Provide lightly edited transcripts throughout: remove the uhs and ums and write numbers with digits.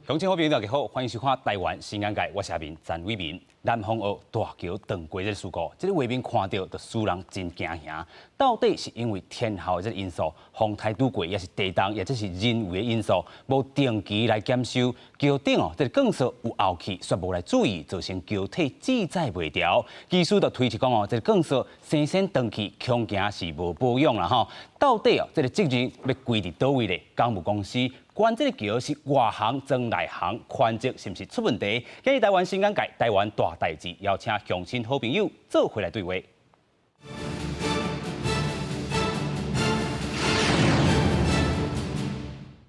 乡亲好朋友大家好，欢迎收看台湾新眼界，我是阿明詹伟民。南方澳大桥断过这个事故，这个画面看到，就使人真惊吓。到底是因为天候的这个因素，风台拄过，也是地动，也就是人为的因素，无定期来检修桥顶哦，这个钢索有凹起，却无来注意，造成桥体制载袂牢。技师就推测讲哦，这个钢索生生断去，恐惊是无保养啦吼。到底哦，这个责任要归伫倒位咧？港务公司管这个桥是外行装内行，宽窄是不是出问题？今日台湾新眼界，台湾大代志，邀请乡亲好朋友做回来对话。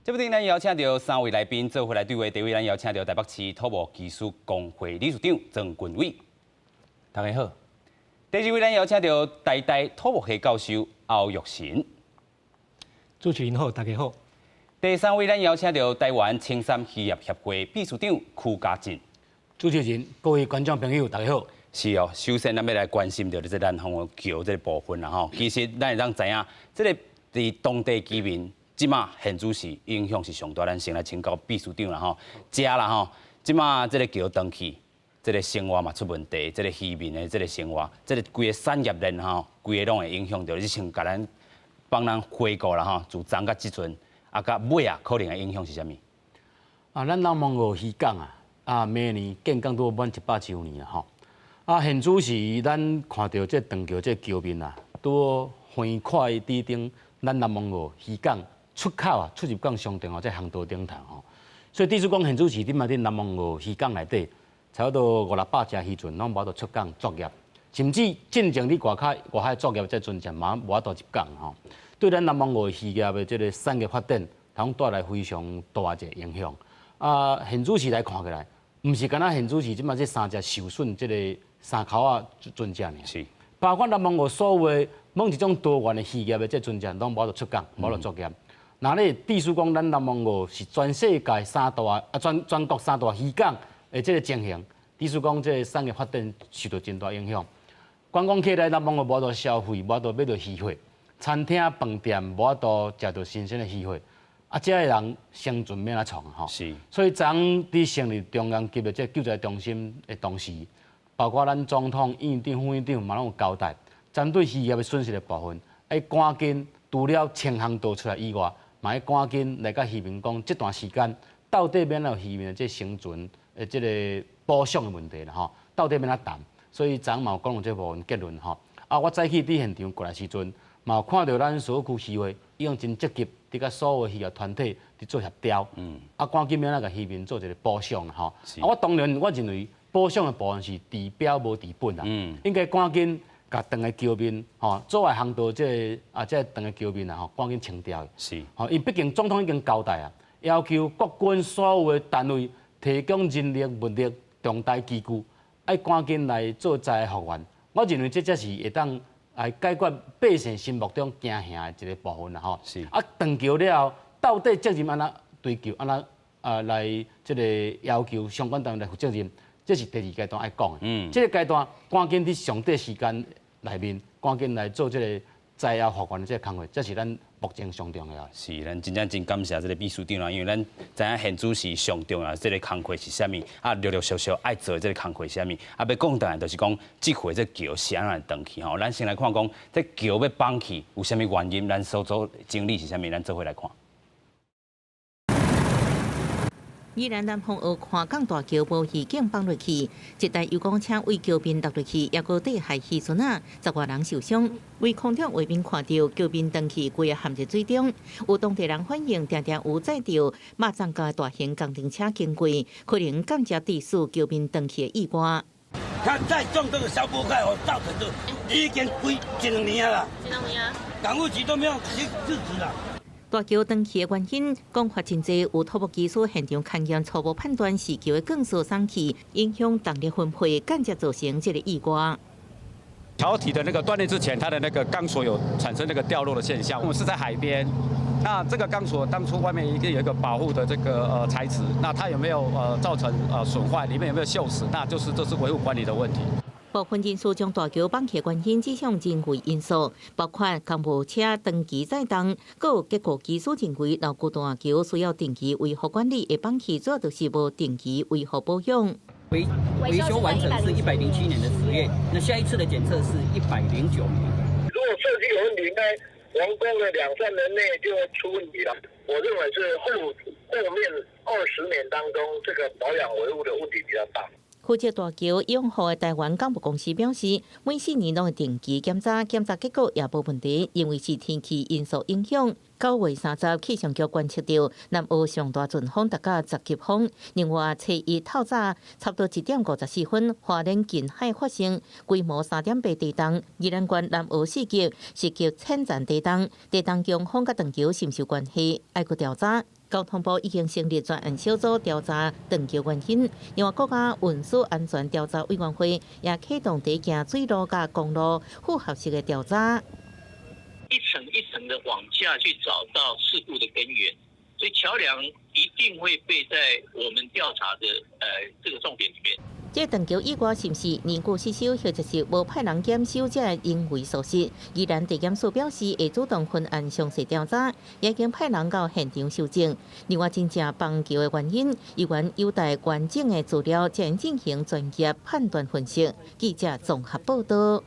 这部电咱邀请到3位来宾做回来对话。第一位咱邀请到台北市土木技术工会理事长曾俊伟，大家好。第二位咱邀请到台大土木系教授欧玉成，主持人好，大家好。第三位咱邀请到台湾青山企业协会秘书长曲家进，主持人、各位观众朋友，大家好。是哦，首先咱要来关心到这南方的桥这个部分啦吼。其实咱会当知影，这个伫当地居民，即马现主是影响是上大。咱先来请教秘书长啦吼，遮啦吼，即马这个桥断去，这个生活嘛出问题，这个渔民的这个生活，这个规个产业链吼，规个拢会影响到。你像甲咱帮咱回顾啦吼，自昨到即阵。啊，甲尾啊，可能的影响是啥物？咱南方澳渔港明年建港都满100周年啦吼。现主是咱看到这断桥这桥面拄横跨伫顶咱南方澳渔港出口出入港上重这航道顶头吼。所以地主讲现主是伫南方澳渔港内底，差不多500-600只渔船拢无法度出港作业，甚至进前伫外海作业这船舰嘛无法度入港吼。对咱南方澳渔业的这个产业发展，通带来非常大一个影响。现主时来看起来，唔是干那现主时即马这3只受损这个3口船舰呢，是包括南方澳所有的某一种多元的渔业的这船舰，拢无得出港，无得作业。那咧，地思讲咱南方澳是全世界全国3大渔港的这个情形，地思讲这产业发展受到真大影响。观光客来南方澳无得消费，无得买到鱼货。餐厅、饭店无法度食到新鲜的鱼货，这个人生存免哪创吼。是。所以昨伫成立中央级的这救灾中心的同时，包括咱总统、院长、副院长嘛拢有交代，针对渔业的损失的部分，要赶紧除了清航道出来以外，嘛要赶紧来甲渔民讲，这段时间到底免有渔民的这生存的这个保障的问题啦吼，到底免哪谈？所以昨嘛有讲到这部分结论吼。我早起伫现场过来时阵。嘛有看到咱所有区渔会已经真积极，伫甲所有渔业团体伫做协调，赶紧免那个渔民做一个保障啦吼。我当然我认为保障的部分是治标无治本啦，应该赶紧甲长个桥面吼，做外航道这长个桥面吼，赶紧清掉。是，因毕竟总统已经交代啊，要求国军所有的单位提供人力、物力、重大机具，要赶紧来做灾害复原。我认为这才是会当。来解决百姓心目中惊吓的一个部分啦吼。是。断桥了后，到底责任安怎追究，安怎来这个要求相关单位来负责任，这是第2阶段要讲的。这个阶段赶紧伫上短时间内面，赶紧来做这个灾后复原的这个工作，这是咱目前上重要。是，咱真正真感谢这个秘书长啦，因为咱知影现主是上重要，这个工作是啥物，陆陆续续爱做的这个工作是啥物，要讲当然就是讲这回这桥是安怎断去吼。咱先来看讲这桥要放去有啥物原因，咱所做经历是啥物，咱做伙来看。宜兰南方澳看港大桥无预警放落去，一台油公车为桥边落落去，也个底害渔船10外人受伤。为空中画面看到桥边断去，规个陷入水中。有当地人反映，常常有载着马藏架大型工程车经过，可能间接致使桥边断去的意外。它再种这个消波块哦，造成这已经1、2年了。1、2年。港务局都没有去制止了。大桥断去的原因，讲法真济，有土木技术现场勘验初步判断是桥的钢索松去，影响动力分配，间接造成这个意外。桥体的那个断裂之前，它的那个钢索有产生那个掉落的现象。我们是在海边，那这个钢索当初外面一定有一个保护的这个材质，那它有没有造成损坏，里面有没有锈蚀，那这是维护管理的问题。部分人士将大桥放弃原因指向人为因素，包括公务车长期载重，还有结构技术认为老旧大桥需要定期维护管理，会放弃主要就是无定期维护保养。维修完成是107年的10月，那下一次的检测是109年。如果设计有问题，应该完工的2-3年内就出问题了。我认为是后面20年当中，这个保养维护的问题比较大。负责大桥用户的台湾港务公司表示，每4年拢会定期检查，检查结果也无问题，因为是天气因素影响。9月30日，气象局观测到南澳上大阵风达到10级风。另外，初一透早差不多1点54分，花莲近海发生规模3.8地震。宜兰县南澳4级是叫浅层地震，地震跟风甲断桥是毋是有关系？爱去调查。交通部已经成立专案小组调查断桥原因，另外国家运输安全调查委员会也启动第一件水路甲公路复合式的调查。一层一层的往下去找到事故的根源，所以桥梁一定会被在我们调查的这个重点里面。这断桥以外是不是年久失修，或者是无派人检修这因为疏失？宜兰地检署表示会主动分案详细调查，也已经派人到现场收证。另外，真正崩桥的原因，依然有待完整的资料才能进行专业判断分析。记者综合报道。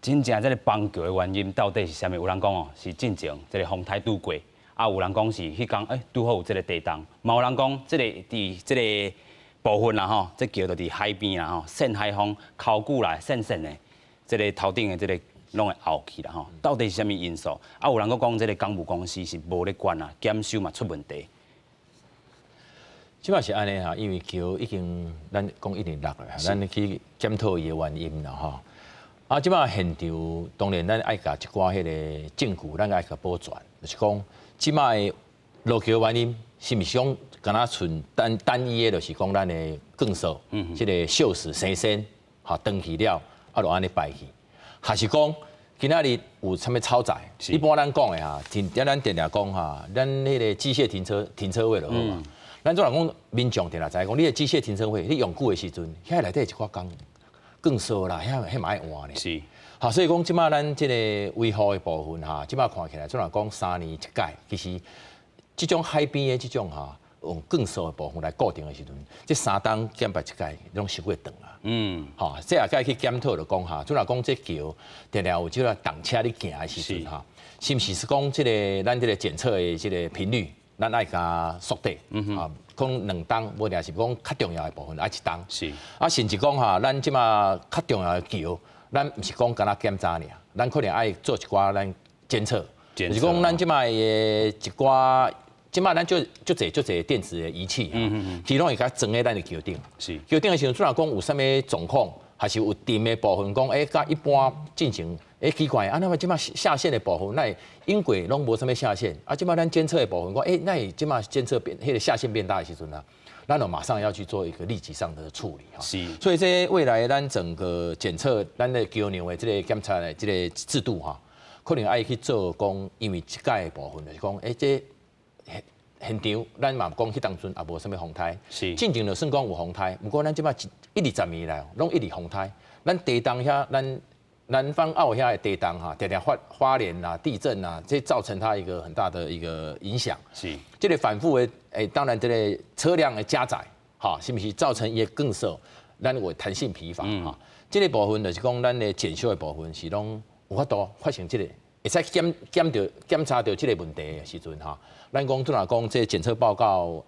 真正这个崩桥的原因到底是啥物？有人讲哦，是进前这个风台拄过，啊有人讲是迄天拄好有这个地震，嘛有人讲这个伫这个部分啦吼，这桥就伫海边啦吼，扇海风考古来扇的，这个头顶的这个拢会凹起啦吼，到底是啥物因素？啊有人佫讲这个港务公司是无咧管啊，检修嘛出问题。即摆是安尼哈，因为桥已经咱讲1年落了，咱去检讨伊的原因啦吼。啊，即摆现场当然咱爱甲一寡迄个证据，咱爱甲保全，就是讲即摆的落桥原因是毋是讲敢若纯单一的，就是讲咱的更数，即个锈蚀生鲜，哈断去了，啊就安尼败去，还是讲今仔日有啥物超载？一般咱讲的哈，咱定定讲哈，咱迄个机械停车位就好嘛。咱做人讲民众定定知讲，你的机械停车位你用久的时阵，遐内底一寡工。更少啦，遐嘛爱换咧。是，好，所以讲即摆咱即个维护的部分哈，即摆看起来，做人讲3年一届，其实即种海边的即种哈，用更少的部分来固定的时阵，即3档检查一届，拢伤过长啊。好，这也该去检讨就讲哈，做人讲这桥定定有即个动车咧行的时阵哈，是毋是讲即个咱即个检测的即个频率，咱爱加缩短啊。可能2档，无定是讲较重要的部分，爱1档。是。啊，甚至讲哈，咱即马较重要的桥，咱毋是讲干那检查尔，咱可能爱做一寡咱监测。就是讲咱即马的一寡，即马咱就侪电子的仪器，其中会甲装喺咱的桥顶。是。桥顶的时候，虽然讲有啥物状况，还是有定的部分讲，甲一般进行。奇怪，啊，那么即马下线的部分，那因轨拢无啥物下线，啊，即马咱监测的部分讲，那即马监测变，迄个下线变大的时阵啊，咱就马上要去做一个立即上的处理哈。是。所以这未来咱整个检测咱的桥梁的这个检查的这个制度哈，可能爱去做讲，因为即届的部分就是讲，这现场咱嘛讲迄当阵也无啥物风台，是。进前就算讲有风台，不过咱即马120年来拢一直风台，咱地动遐咱。南方澳遐的地震哈，常常花莲啊、地震啊，这造成它一个很大的一个影响。是，这个反复的当然这个车辆的加载，哈，是不是造成伊个更少，咱有弹性疲乏哈。这个部分就是讲咱的检修的部分是拢有法度发生这个，会使检查到这个问题的时阵哈，咱讲做哪讲这检测报告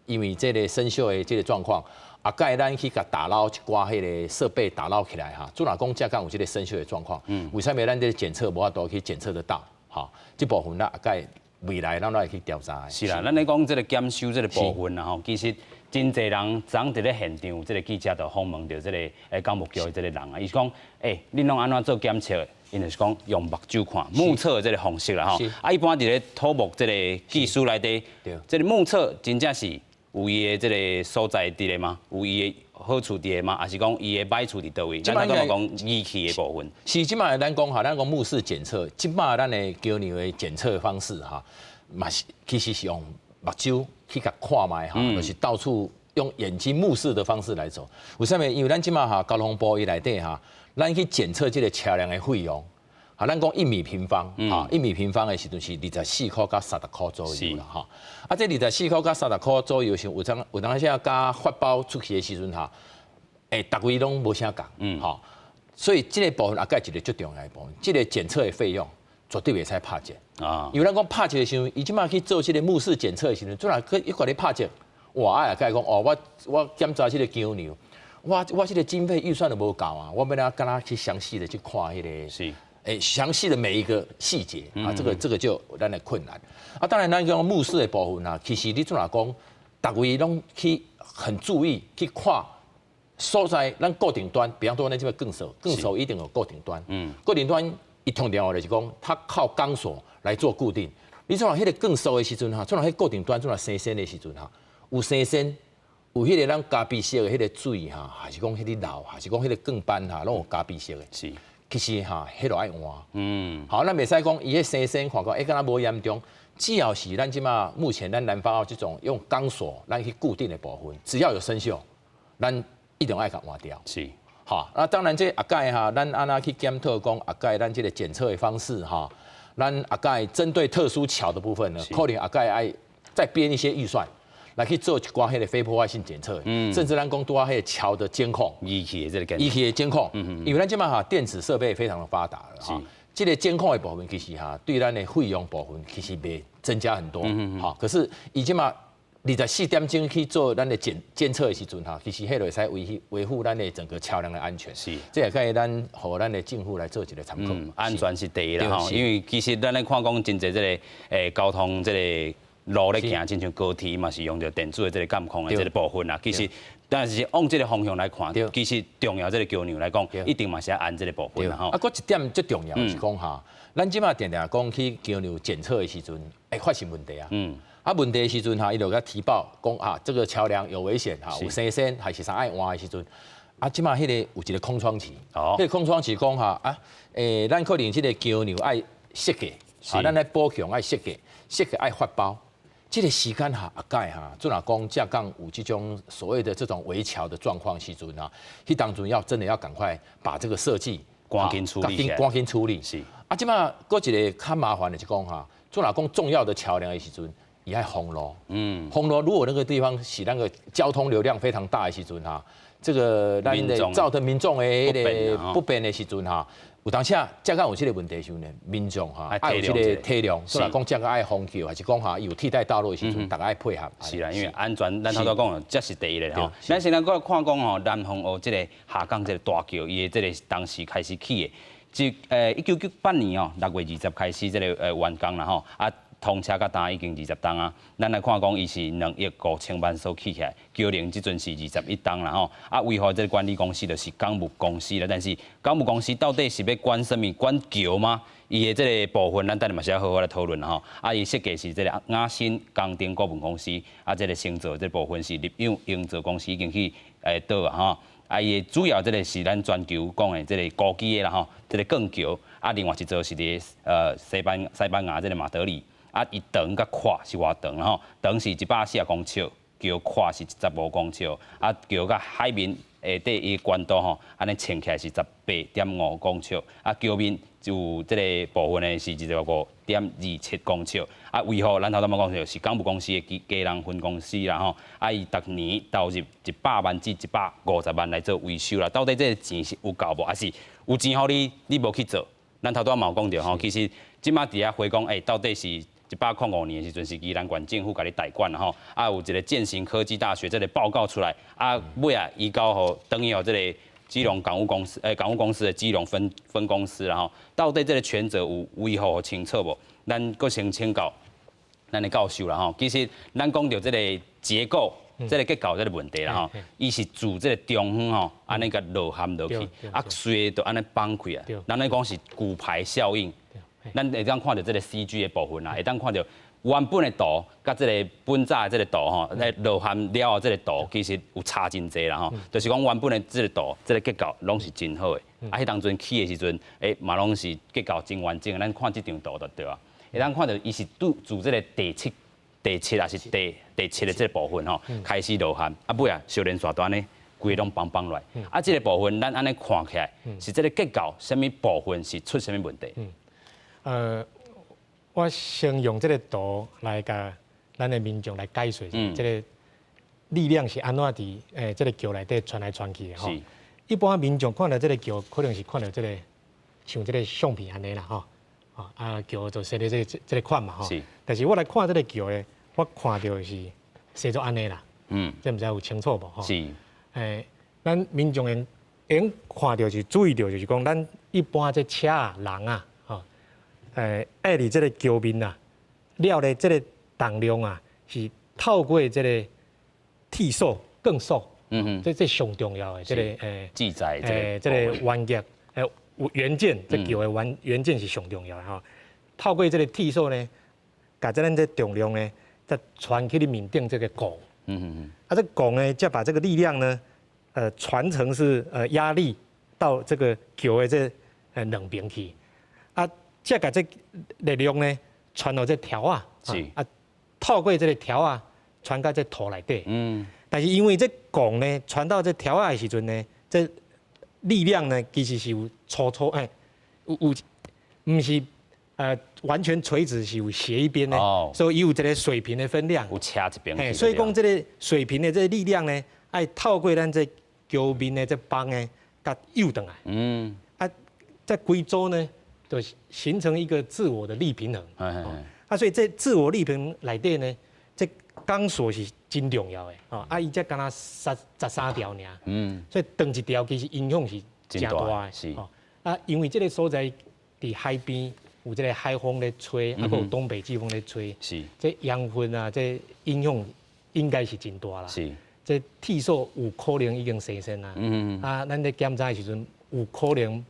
因为这个生锈的这个状况。啊，该咱去甲打捞一寡迄个设备打捞起来哈，做哪讲，才敢有这个生锈的状况。为啥物咱这检测无法度去检测得到？哈，这部分咱该未来咱都会去调查。是啦，咱咧讲这个检修这个部分啦吼，其实真侪人昨伫咧现场，这个记者就访问到这个港务局的这个人啊，伊是讲，恁拢安怎做检测？因就是讲用目睭看目测的这个方式啦吼。啊，一般伫咧土木这个技术内底，这个目测真正是。有伊的这个所在伫咧吗？有伊的好处伫咧吗？还是讲伊的歹处伫倒位？咱刚刚讲仪器的部分。是即摆咱讲哈，咱讲目视检测，即摆咱的桥梁的检测方式哈，嘛是其实是用目睭去甲看卖哈，就是到处用眼睛目视的方式来走。为什么？因为咱即马哈交通部伊内底哈，咱去检测这个车辆的费用，哈，咱讲1米平方，哈，1米平方的时阵是24块到30块左右啦，哈。啊，这24块到30块左右，有当时加发包出去的时阵哈，逐位拢无啥共，哈。所以这个部分也是一个最重要的部分，这个检测的费用绝对袂使拍折啊。因为咱讲拍折的时候，伊即马去做这个目视检测的时候，做哪去一块咧拍折，哇！也甲伊讲哦，我检查这个牛牛，我这个经费预算都无够啊，我要哪跟他去详细的去看迄个是。详细的每一个细节啊，这个就有咱的困难啊。当然，咱讲目视的部分啊，其实你做哪讲，逐位拢去很注意去看所在，咱固定端，比方说咱这边更手一定有固定端。固定端一通电话就是讲，它靠钢索来做固定。你做哪迄个更手的时阵哈，做哪迄固定端做哪生鲜的时阵哈，有生鲜，有迄个咱咖啡色的迄个水哈，还是讲迄个漏，还是讲迄个更斑哈，拢有咖啡色的。是。其实哈，迄落爱换。好，咱袂使讲伊迄生鲜看讲，敢若无严重。只要是咱即马目前咱南方澳这种用钢索咱去固定的部分，只要有生锈，咱一定爱甲换掉。是。好，那当然这阿盖哈，咱安那去检讨讲阿盖咱这个检测的方式哈，咱阿盖针对特殊桥的部分呢，可能阿盖爱再编一些预算。来去做一寡迄个非破坏性检测，甚至咱讲多迄个桥的监控，仪器的监控，因为咱即马哈电子设备非常的发达了哈，这个监控的部分其实哈对咱的费用部分其实袂增加很多，好，可是伊即马24点钟去做咱的监测的时阵哈，其实迄个会使维护咱的整个桥梁的安全，是，这也可以咱和咱的政府来做一个参考，安全是第一啦吼，因为其实咱咧看讲真侪这个交通这个。路咧行，亲像高铁嘛是用着电子的这个监控的这个部分啦。其实，但是往这个方向来看，其实重要这个桥梁来讲，一定嘛是要按这个部分啦吼。啊，搁一点最重要是讲哈，咱即马定定讲去桥梁检测的时阵，会发现问题啊。啊，问题的时阵哈，伊就甲提报讲啊，这个桥梁有危险哈，有生鲜还是啥爱换的时阵，啊，即马迄个有一个空窗期。哦。迄个空窗期讲哈啊，咱可能这个桥梁爱设计，啊，咱来补强爱设计爱发包。这个时间哈，阿盖哈，做哪讲架杠有这种所谓的这种围桥的状况时阵啊，迄当中真的要赶快把这个设计赶紧处理，赶紧处理。是啊，即马搁一个较麻烦的是讲哈，做哪讲重要的桥梁的时阵，伊爱封路。封路如果那个地方是那个交通流量非常大的时阵哈，这个咱的造成民众的迄个不便的时阵哈。有当下架杠有这个问题的时候呢，民众哈爱有这个体谅，所以讲架杠爱封桥，还是讲哈有替代道路的时阵，大家爱配合。是啦，因为安全，咱头讲这是第一的吼。咱现在搁看讲吼，南方澳这个下港这个大桥，伊的这个当时开始起的，就1998年哦6月20开始这个完工啦吼啊。通车甲单已经20吨啊，咱来看讲，伊是2亿5千万所起起来，桥梁即阵是21吨啦吼。啊，维护这个管理公司就是港务公司啦，但是港务公司到底是要管什么？管桥吗？伊的这个部分，咱等下嘛是要好好来讨论啦吼。啊，伊设计是这个雅新工程股份公司，啊，这个星座这部分是立永营造公司已经去倒啊吼。啊，伊的主要这个是咱全球讲的这个高机的啦吼，这个钢桥。啊，另外一座是伫西班牙这个马德里。啊，伊长甲宽是偌长啦吼，长是140公尺，桥宽是15公尺，啊，桥甲海面下底伊宽度吼，安尼称起来是18.5公尺，啊，桥面就这个部分呢是25.27公尺，啊，维护咱头讲是港务公司的家人分公司啦吼，啊，伊逐年投入100万至150万来做维修啦，到底这个钱是有够无，还是有钱互你无去做？咱头嘛有讲着吼，其实即马伫遐回讲，到底是。105年的时阵是宜兰县政府甲你代管啦吼，啊有一个建行科技大学这个报告出来，啊尾啊移交互等于互这个基隆港务公司，港务公司的基隆分公司啦吼，到底这个权责有维护清楚无？咱搁先请教咱的教授啦吼，其实咱讲到这个结构。这个结构这个问题啦吼，伊是自这个中央吼，安尼甲落陷落去，啊随就安尼崩溃啊，咱来讲是骨牌效应。咱会当看到这个 CG 的部分啦，会当看到原本的图甲这个本早的这个图吼，来落陷了后这个图其实有差真济啦吼，就是讲原本的这个图，这个结构拢是真好的，啊，迄当阵起的时阵，嘛拢是结构真完整，咱看这张图就对啊，会当看到伊是自这个地地切还是地切的这个部分吼，开始落旱，啊尾啊小连续端呢，规拢崩崩来，啊这个部分咱安尼看起来，是这个结构什么部分是出什么问题？我先用这个图来甲咱的民众来解说，这个力量是安怎伫这个桥内底传来传去的吼。一般民众看到这个桥，可能是看到这个像这个相片安尼啦吼，桥就设咧这个款嘛吼。但是我来看这个桥咧，我看到是设做安尼啦。这毋知有清楚无吼？是。咱民众因看到是注意到，就是讲咱一般这车啊、人啊，吼，爱伫这个桥面啊，了咧这个重量啊，是透过这个铁索、钢索，这上重要的这个记载这个元件元件，这桥的元件是上重要的吼。透过这个铁索呢，把咱这重量呢，再传去你面顶这个拱。这拱呢，再把这个力量呢，传承是压力到这个桥的这两边去，再把这力量呢传到这条啊，透过这个条啊传到这土内底。但是因为这拱呢传到这条啊的时阵呢，这力量呢其实是有唔是完全垂直，是有斜一边的，所以有一个水平的分量，有掐一边。所以讲这个水平的这个力量呢，爱透过咱这桥面的这帮呢，甲诱转来。在规组呢，就形成一个自我的力平衡。所以这自我力平衡内底呢，这钢索是真重要的。伊才敢若13条尔。所以断一条其实影响是真大的。因为这个所在伫海边。有这个海风咧吹，还有东北季风咧吹，这养分啊，这影响应该是真大啦。这铁索有可能已经生成啦。咱在检查的时阵，有可能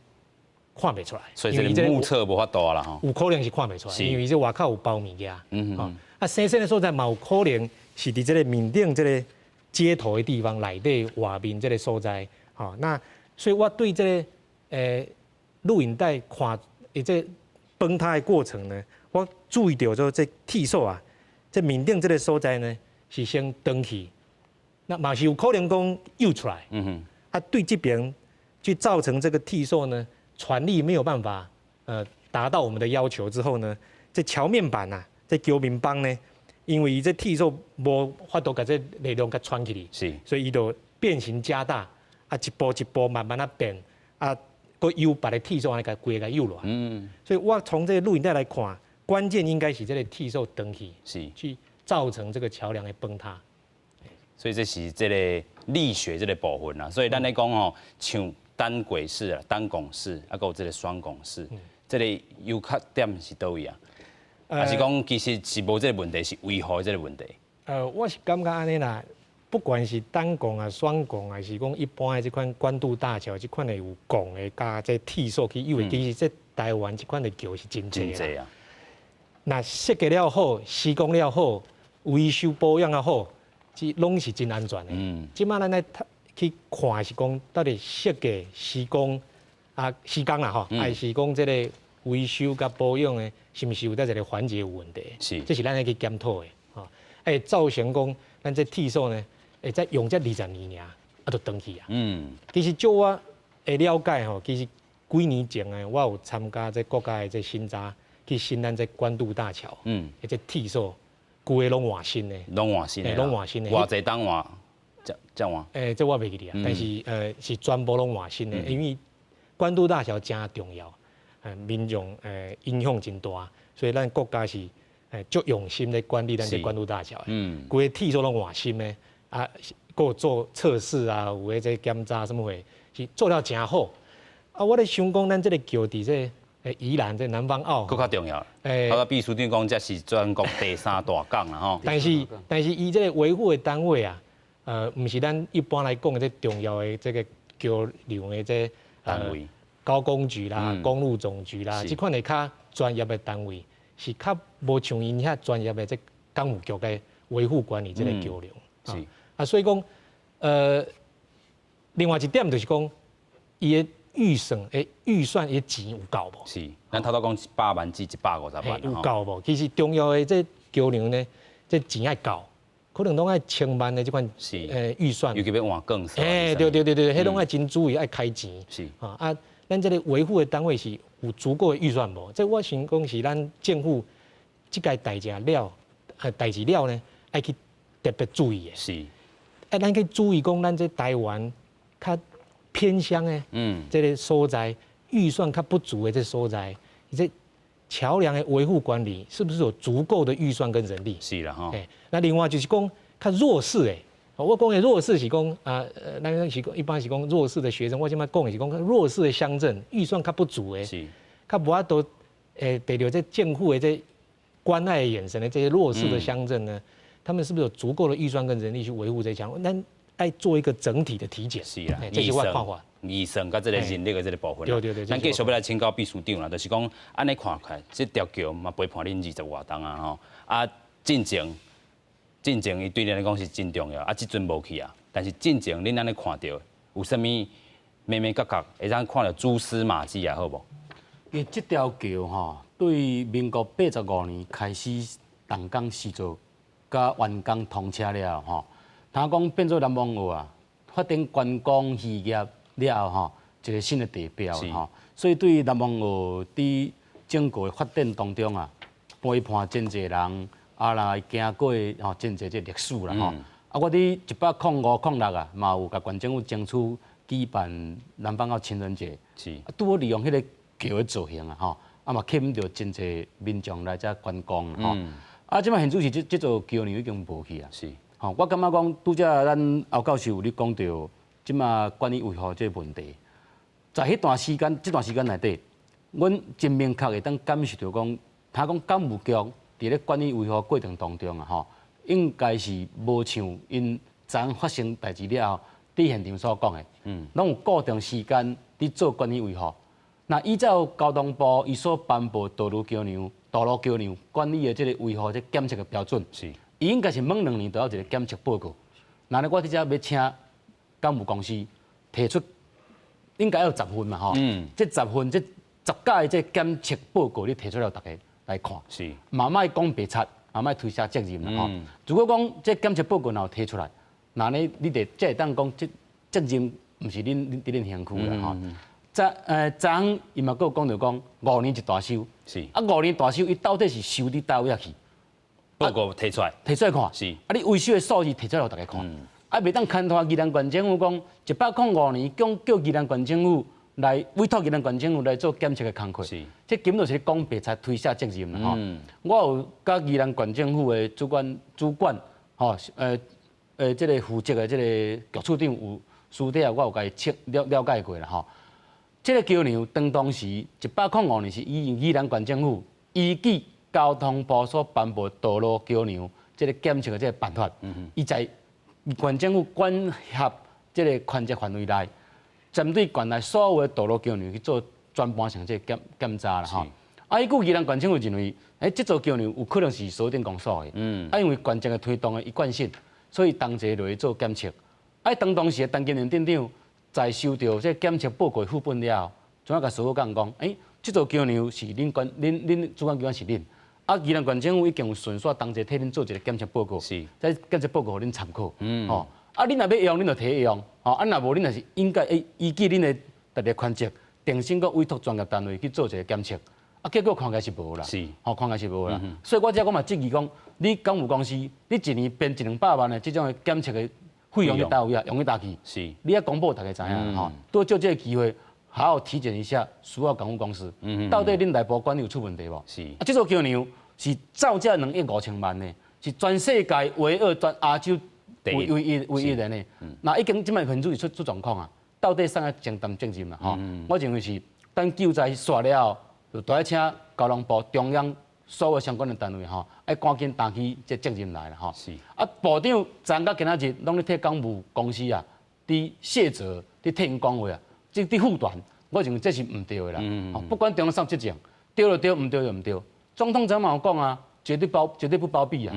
看不出来。所以这个目测无法度啦吼。有可能是看不出来，因为这外口有包物件。生成的所在嘛有可能是伫这个面顶这个接头的地方内底外面这个所在。那所以我对这个录影带看这崩塌的过程呢，我注意到说这铁索啊，这面顶这个所在呢是先登起，那嘛是有可能讲诱出来，对这边去造成这个铁索呢传力没有办法达到我们的要求之后呢，这桥面板啊，这桥面帮呢，因为这铁索无法度把这力量给传起去，所以伊就变形加大，一步一步慢慢变又把这铁索给规个诱落来，所以我从这个录影带来看，关键应该是这个铁索登起，去造成这个桥梁的崩塌。所以这是这个力学这个部分啦。所以咱来讲吼，像单轨式啊、单拱式，还有这个双拱式，这个优缺点是倒位啊？还是讲其实是无这个问题，是为何这个问题？我是感觉安尼啦。不管是单拱啊、双拱啊，还是讲一般的这款宽度大桥，这款的有拱的加这铁索去，因为其实这台湾这款的桥是真济啊。那设计了好，施工了好，维修保养也好，这拢是真安全的。即马咱来去看是讲到底设计、施工施工啦吼，还是讲这个维修甲保养的，是毋是有在这个环节有问题？这是咱来去检讨的。造成讲咱这铁索呢？再用这20年就登去啊。其实就我的了解吼，其实几年前呢，我有参加这国家的这新扎去新咱这关渡大桥。这铁索规个拢换新的。拢换新的。偌济当换，这换？这我袂记哩啊。但是是全部拢换新的，因为关渡大桥真重要，民众影响真大，所以咱国家是足用心在管理咱这关渡大桥。规个铁索拢换新的。有做测试啊，有诶这检查什么货，是做了真好。我咧想讲，咱这个桥伫这宜兰这南方澳，更较重要。我秘书长讲，这是全国第3大港啦吼。但是伊这个维护的单位啊，毋是咱一般来讲的这重要的这个桥梁的这单位，高工局啦、公路总局啦，这款的较专业的单位，是较无像因遐专业的这港务局的维护管理这个桥梁。所以讲，另外一点就是讲，伊的预算的钱有够无？咱头拄讲100万至150万有够无？其实重要的这桥梁呢，这钱爱搞，可能拢爱千万的这款预算，尤其要换更少。对，迄拢爱真注意爱开钱。是啊，咱这个维护的单位是有足够的预算无？这我想讲是咱政府这个代志了呢，爱去特别注意的。是，咱去注意讲咱这台湾较偏乡的，这个所在预算较不足的这所在，这桥梁的维护管理是不是有足够的预算跟人力？是啦哈。那另外就是讲较弱势的，我讲的弱势是讲咱是一般是讲弱势的学生，我现在讲的是讲弱势的乡镇预算较不足的，是，较无法度得到这政府的这关爱的眼神的这些弱势的乡镇呢，他们是不是有足够的预算跟人力去维护这墙？咱爱做一个整体的体检。是啦，这是我看法。医生甲这个人力的这个部分，对，咱继续要来请教秘书长啦，就是讲安尼看起来，这条桥嘛陪伴恁20外冬啊吼，啊进前伊对恁来讲是真重要，啊即阵无去啊，但是进前恁安尼看到有啥物眉角，会让看到蛛丝马迹啊，好无？因为这条桥吼，对民国85年开始动工施作，甲完工通车了吼，听讲变做南王澳啊，发展观光渔业。了吼，一个新的地标吼，所以对南王澳伫整个发展当中啊，陪伴真侪人，来经过吼真侪这历史啦吼。我伫1805、06啊，嘛有甲县政府争取举办南方澳情人节，是，拄好利用迄个桥的造型啊吼，嘛吸引到真侪民众来遮观光吼。即摆现主是这座桥梁已经无去啊。是，吼，我感觉讲拄则咱侯教授有咧讲到。即马管理维护这个问题，在迄段时间，这段时间内底，阮真明确会当感受到讲，他讲港务局伫咧管理维护过程当中啊，吼，应该是无像因昨发生代志了后，伫现场所讲的，拢有固定时间伫做管理维护。那依照交通部伊所颁布道路桥梁管理的这个维护这检测的标准，是，伊应该是每2年都要一个检测报告。那我伫遮要请。港务公司提出应该要10份嘛吼，这10份这10届这检测报告你提出来，大家来看，是，嘛莫讲白贼，嘛莫推卸责任啦吼。如果讲这检测报告若提出来，那呢你得才会当讲这责任毋是恁身躯啦吼。昨伊嘛佫讲到讲5年一大修，是，啊5年大修伊到底是修伫倒位去？报告提出来看，是，啊你维修的数字提出来，大家看。袂当牵拖宜兰县政府讲1805年叫宜兰县政府来委托宜兰县政府来做检测的工作，这根本就是讲白贼推卸责任啦吼。我有甲宜兰县政府的主管吼，这个负责的这个局处长有私底下我有甲伊了解过啦吼。这个桥梁当时1805年是宜兰县政府依据交通部所颁布道路桥梁这个检测的这个办法，伊在县政府管辖这个权责范围内，针对县内所有的道路桥梁去做全盘性这个检查啦吼。伊句宜兰县政府认为，这座桥梁有可能是锁定公所的，因为县政的推动的一贯性，所以同齐落去做检测。当时的陈建仁镇长在收到这检测报告副本了后，怎啊甲所有讲，这座桥梁是恁主管机关是恁。宜兰县政府已经有顺续同齐替恁做一个检测报告，是，在检测报告互恁参考。吼，恁若要用，恁就摕去用。吼，若无恁也是应该依据恁的特别权责，定性个委托专业单位去做一个检测。结果看起来是无啦。是，吼，看起来是无啦。所以我只讲嘛，质疑讲，你港务公司，你一年编100-200万的这种检测的费用去倒位啊，用去倒去。是，你要公布大家知影吼，多就这个机会。好好体检一下所有港务公司，到底恁内部管理有出问题无？是，这座桥梁是造价2亿5千万的，是全世界唯二全亚洲唯一的呢。那已经即摆很注意出状况啊，到底谁来承担责任啦？吼，我认为是等救灾煞了后，就都要请交通部中央所有相关的单位吼，要赶紧担起这责任来啦吼。是，部长昨到今仔日拢咧替港务公司啊，伫卸责，伫替因讲话啊。即啲护短，我认为这是唔对的啦。不管中央上责任，对就对，唔对就唔对。总统昨嘛有讲啊，绝对不包庇啊。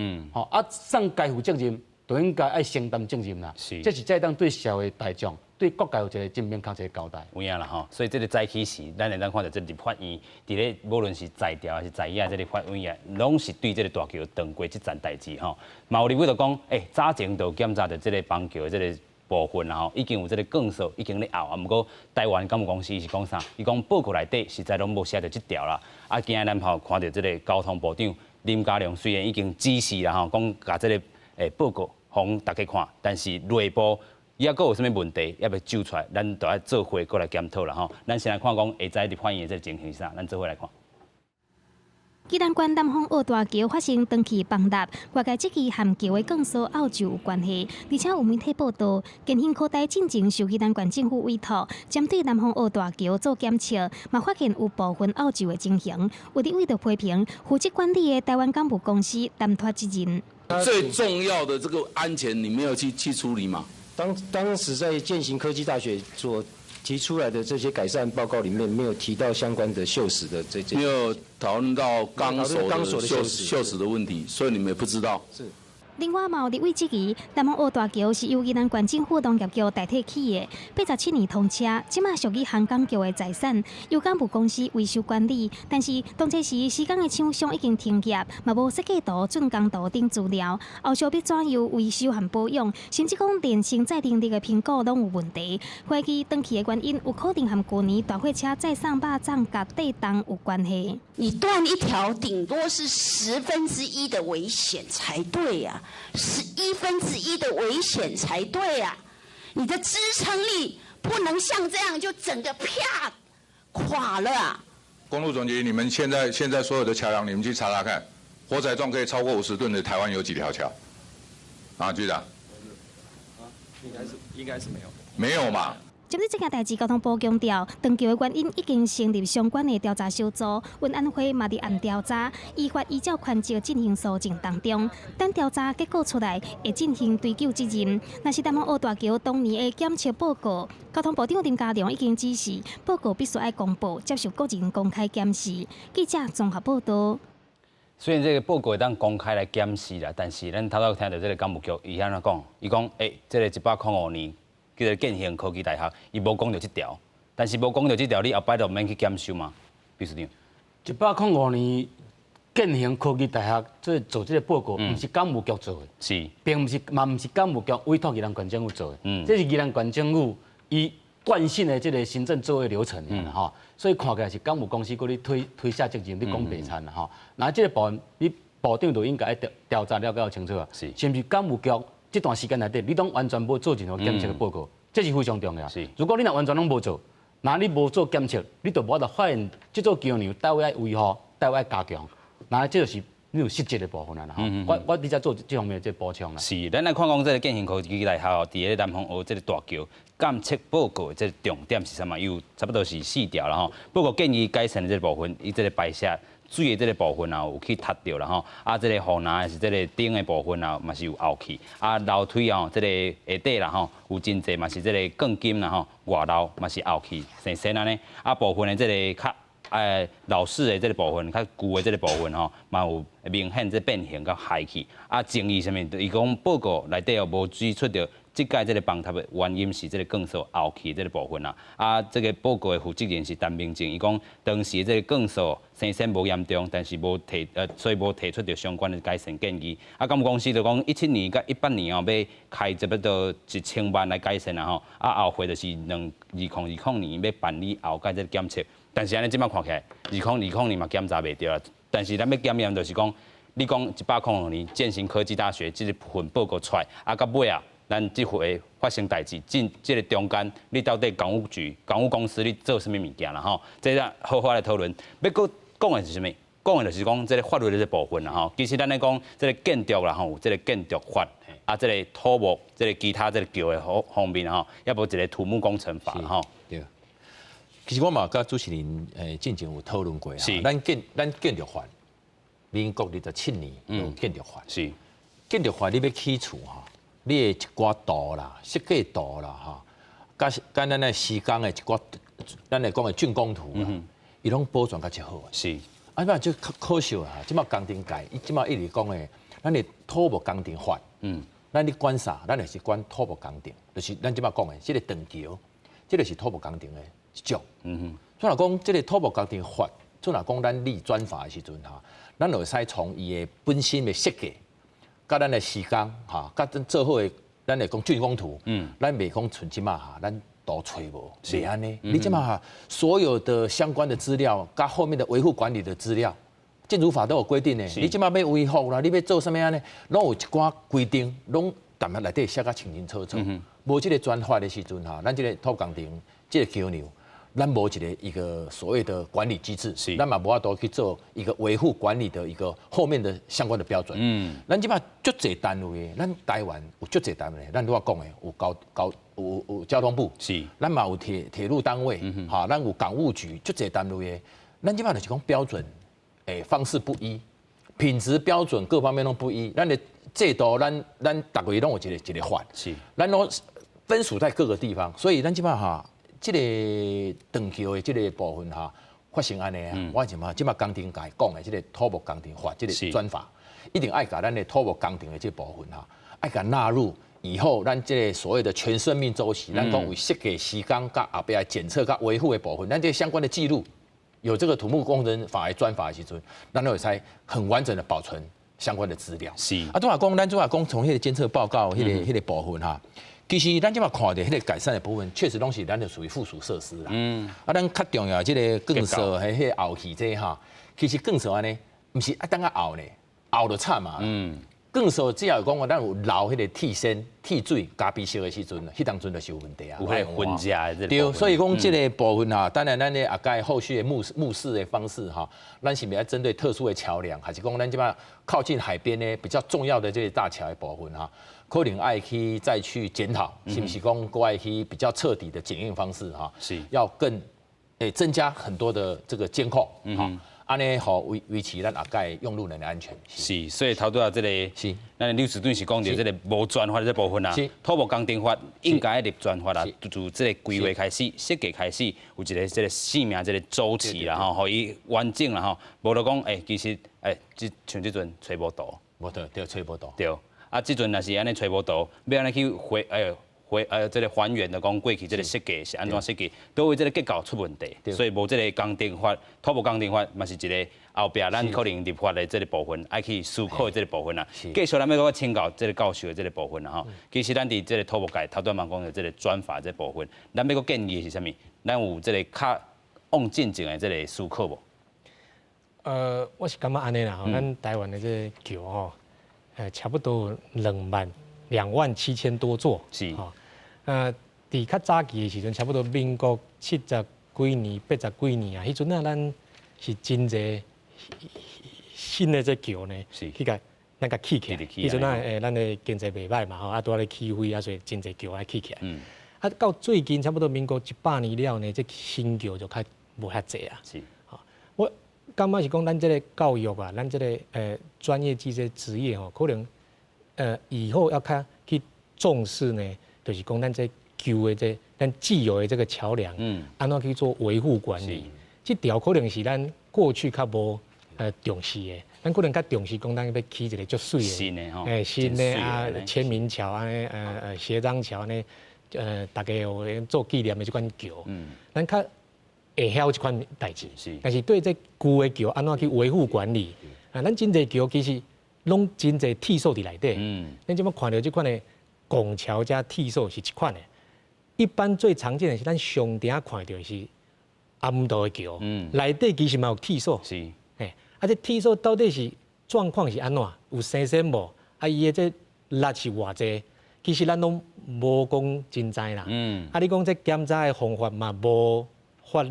上该负责任，就应该爱承担责任啦。这是在当对社会大众、对国家有一个正面确切交代。有影啦吼，所以这个早起时，咱会当看到这立法院，伫咧无论是在调还是在野，这个法院啊，拢是对这个大桥断过这件代志吼。嘛有立委就讲，早前就检查到这个邦桥的这个部分啦吼，已经有这个建设已经咧拗，啊，不过台湾港务公司是讲啥？伊讲报告内底实在拢无写到这条啦。啊，今日咱跑看到这个交通部长林佳龙虽然已经指示啦吼，讲甲这个报告互大家看，但是内部也阁有啥物问题，也要揪出来，咱都要做伙过来检讨啦吼。咱先来看讲下载立法院的这个情形是啥，咱做伙来看。宜兰县南方澳大桥发生长期崩塌，外界质疑和桥的建设拗就有关系，而且有媒体报道，建兴科大进前受宜兰县政府委托，针对南方澳大桥做检测，嘛发现有部分拗就的情形，有立委就批评负责管理的台湾港务公司担脱责任。最重要的这个安全，你没有去处理吗？当时在建行科技大学所提出来的这些改善报告里面，没有提到相关的锈蚀的这些，没有讨论到钢索的锈蚀的问题，所以你们也不知道。是。另外，嘛有立委质疑，南方澳大桥是由宜兰县政府农业局代替起的，87年通车，即马属于航港局的财产，由港务公司维修管理。但是当这时施工的厂商已经停业，嘛无设计图、竣工图等资料，后续要怎样维修和保养，甚至讲连承载能力的评估拢有问题。怀疑登记的原因有可能和去年大货车载上肉粽甲地动有关系。你断一条，顶多是1/10的危险才对呀，1/11的危险才对呀，你的支撑力不能像这样就整个啪垮了啊！公路总局，你们现在所有的桥梁，你们去查查看，活载重可以超过50吨的台湾有几条桥？啊，局长？应该是没有。没有嘛？针对这件代志，交通部强调，断桥的原因已经成立相关的调查小组，运安会嘛伫按调查，依法依照环节进行搜证当中。等调查结果出来，会进行追究责任。若是南方澳大桥当年的检测报告，交通部长林佳龙已经指示，报告必须要公布，接受个人公开检视。记者综合报道。虽然这个报告会当公开来检视啦，但是咱头头听到这个港务局伊安怎讲，伊讲这个105年。叫做建兴科技大学，伊无讲到这条，但是无讲到这条，你后摆就免去检修嘛，秘书长。105年建兴科技大学做这个报告，不是港务局做的，是，并不是港务局委托宜兰县政府做的，这是宜兰县政府伊惯性的这个行政作业流程哈，所以看起来是港务公司搁咧推下责任，你讲白惨啦哈。那这个部分，你部长就应该调查了解清楚啊，是不是港务局？这段时间内底，你拢完全无做任何检测的报告，这是非常重要。如果你若完全拢无做，那你无做检测，你就无法度发现这座桥梁到位维护，到位加强，那这就是你有失责的部分啦。我伫遮做这方面的补充啦。是，咱来看讲这个建兴科技大学哦，伫个南方澳这个大桥检测报告，这个重点是什么？有差不多是4条啦吼。报告建议改善的这个部分，伊这个排泄。水的这个部分啊，有去塌掉了吼，啊，这个护栏是这个顶的部分啊，嘛是有凹去，啊，楼梯啊，这个下底啦吼，有真济嘛是这个钢筋啦吼，外楼嘛是凹去，生安尼，啊，部分的这个较老式的这个部分，较旧的这个部分吼，嘛有明显这变形甲坏去，啊，争议什么？伊讲报告内底哦无指出到。这届这个崩塌的原因是这个建设后期这个部分啊，啊，这个报告的负责人是陈明正，伊讲当时这个建设生产无严重，但是所以无提出到相关的改善建议。啊，港务公司就讲17年甲18年哦，要开差不多1000万来改善啊吼，啊后回就是2020年要办理后届这个检测，但是安尼即摆看起来2020年嘛检查袂到啦，但是咱要检验就是讲，你讲105年建行科技大学这份报告出来，啊到尾啊。咱这回发生代志，这个中间，你到底港务局、港务公司你做什么物件啦？吼，这个好好来讨论。要讲的是什么？讲的就是讲这个法律的这部分啦，吼。其实咱来讲，这个建筑啦，吼，这个建筑法，啊，这个土木，这个其他这个桥的方面吼，也无一个土木工程法啦，吼。对。其实我嘛甲主持人进前有讨论过啊，咱建筑法，民国27年有建筑法，是建筑法你要起厝吼。你的一寡图啦、设计图啦，哈，甲咱的施工的一寡，咱来讲的竣工图啦，伊拢保存甲较好。是，啊，即摆就可惜啦，即摆工程界，伊即摆一直讲的，咱的土木工程法，咱咧管啥？咱就是管土木工程，就是咱即摆讲的，这个长桥，这个是土木工程的一种。所以若讲这个土木工程法，所以若讲咱立专法的时阵哈，咱就会使从伊的本身的设计，甲咱的时间哈，甲咱做好的，咱来讲竣工图，咱袂讲像即马哈，咱都找无，是安尼。你即马哈，所有的相关的资料，甲后面的维护管理的资料。建筑法都有规定的，你即马要维护啦，你要做啥物安尼，拢有一寡规定，拢淡薄内底写甲清清楚楚。无即个专法的时阵哈，咱即个土工程，即个桥梁，咱无一个所谓的管理机制，咱嘛无法度去做一个维护管理的一个后面的相关的标准。咱即马足侪单位，咱台湾有足侪单位，咱拄仔讲的有交通部，咱嘛有铁路单位，哈，咱有港务局，足侪单位的，咱即马就是讲标准。方式不一，品质标准各方面都不一。咱的制度，咱大概拢有一个法，咱拢分属在各个地方，所以咱即摆哈，这个长桥的这个部分哈，发生安尼啊，我即摆工程界讲的这个土木工程法这个专法，一定爱甲咱的土木工程的这部分哈，爱甲纳入。以后，咱这个所谓的全生命周期，咱讲为设计时间、甲后边检测、甲维护的部分，咱这相关的记录。有这个土木工程法的专法的时阵，咱就会使很完整的保存相关的资料。是啊，拄仔讲，咱拄仔讲从迄个监测报告迄个部分哈，其实咱即马看到迄个改善的部分，确实拢是咱就属于附属设施啦。啊，咱较重要即个建设迄个后期这哈，其实建设安尼，毋是啊等下后呢，后就惨嘛。更说只要讲咱有漏迄个替身、替水、加必修的时阵，迄当阵就是有问题啊。有迄个混加的对，所以讲这个部分啊，当然咱咧该后续的目视的方式哈，咱是要针对特殊的桥梁，还是讲咱即摆靠近海边呢比较重要的这些大桥的部分哈，可能爱去再去检讨，是不是讲国外去比较彻底的检验方式哈，是要更增加很多的这个监控哈。安尼好维持咱下届用路人的安全。是，所以头拄啊，这个是，咱刘士顿是讲到这个无专法的这部分啊，土木工程法应该立专法啦，从这个规划开始、设计开始，有一个这个生命这个周期啦吼，互伊完整啦吼，无就讲其实像这阵找无到，无对，找无到。对，啊，这阵若是安尼找无到，要安尼去这个还原的讲过去这个设计是安怎设计，都为这个结构出问题，所以无这个工程法、土木工程法嘛是一个后壁咱可能立法的这个部分，爱去思考的这个部分啦。继续咱要请教这个教授的这个部分啦吼。其实咱伫这个土木界头段嘛讲的这个专法这部分，咱要个建议是啥物？咱有这个较往进前的这个思考无？我是感觉安尼啦，咱台湾的这个桥吼，差不多27000多座，是吼。伫较早期的时阵，差不多民国70几年、80几年啊，迄阵啊，咱是真侪新的这桥呢，去甲咱甲起起来。迄阵啊，咱的经济袂歹嘛，吼，啊，拄仔咧起飞啊，所以真侪桥爱起起来。啊，到最近差不多民国100年了呢，这新桥就较无遐济啊。是，吼，我感觉是讲咱这个教育啊，咱这个专业技这职业吼，可能以后要较去重视呢。就是讲，咱这旧的这咱既有的这个桥梁，安怎去做维护管理？这条可能是咱过去较无重视的，咱可能较重视讲，咱要起一个足水的，新的吼，新的啊，签名桥啊，协章桥呢，大家有做纪念的这款桥，咱较会晓这款代志。但是对这旧的桥，安怎去维护管理？咱真侪桥其实拢真侪铁数伫内底，咱即摆看到这款的。拱桥加铁数是一款的，一般最常见的是咱上顶看到是暗道的桥，内底其实嘛有铁数，是，这铁数到底是状况是安怎？有生鲜无？啊，伊的这力是偌济？其实咱拢无讲真知啦。你讲这检查的方法嘛无发展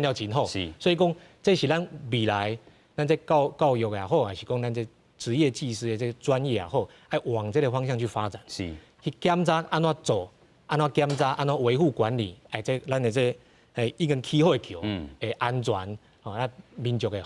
了真好，所以讲这是咱未来咱这教育也好，还是讲咱这。职业技师的这个专业也好，要往这个方向去发展，是去检查安怎做，安怎检查，安怎维护管理，这咱的这已经起好的桥，安全，啊民族的